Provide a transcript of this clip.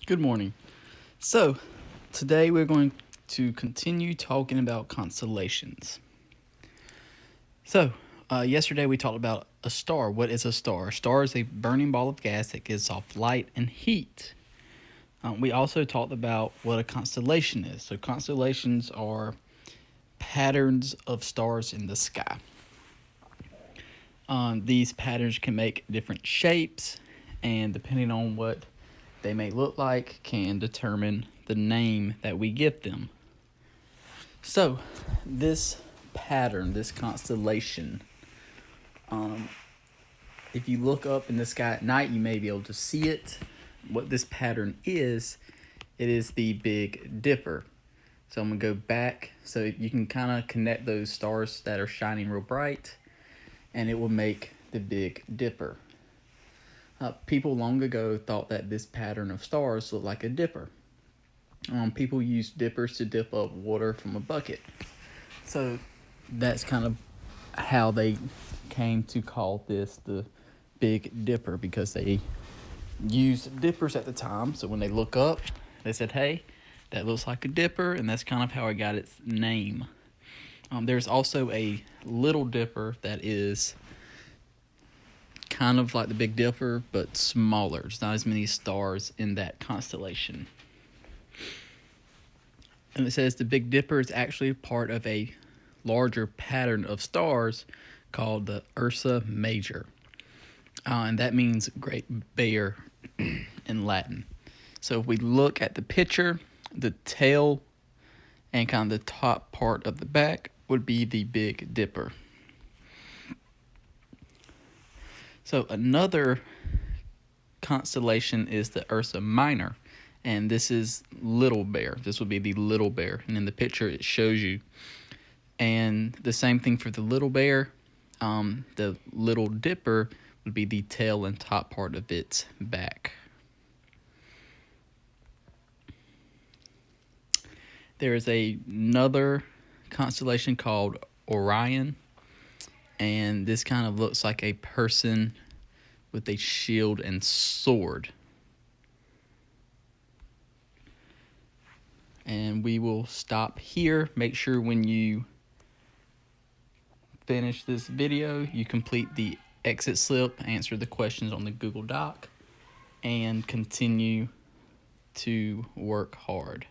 Good morning. So, today we're going to continue talking about constellations. So, yesterday we talked about a star. What is a star? A star is a burning ball of gas that gives off light and heat. We also talked about what a constellation is. So, constellations are patterns of stars in the sky. These patterns can make different shapes, and depending on what they may look like, can determine the name that we give them. So, this pattern, this constellation, if you look up in the sky at night, you may be able to see it. What this pattern is, it is the Big Dipper. So I'm going to go back so you can kind of connect those stars that are shining real bright, and it will make the Big Dipper. People long ago thought that this pattern of stars looked like a dipper. People used dippers to dip up water from a bucket. So that's kind of how they came to call this the Big Dipper, because they used dippers at the time. So when they look up, they said, hey, that looks like a dipper, and that's kind of how it got its name. There's also a Little Dipper that is kind of like the Big Dipper, but smaller. There's not as many stars in that constellation. And it says the Big Dipper is actually part of a larger pattern of stars called the Ursa Major. And that means Great Bear in Latin. So if we look at the picture, the tail and kind of the top part of the back would be the Big Dipper. So another constellation is the Ursa Minor, and this is Little Bear. This would be the Little Bear, and in the picture it shows you. And the same thing for the Little Bear. The Little Dipper would be the tail and top part of its back. There is another constellation called Orion, and this kind of looks like a person with a shield and sword. And we will stop here. Make sure when you finish this video, you complete the exit slip, answer the questions on the Google Doc, and continue to work hard.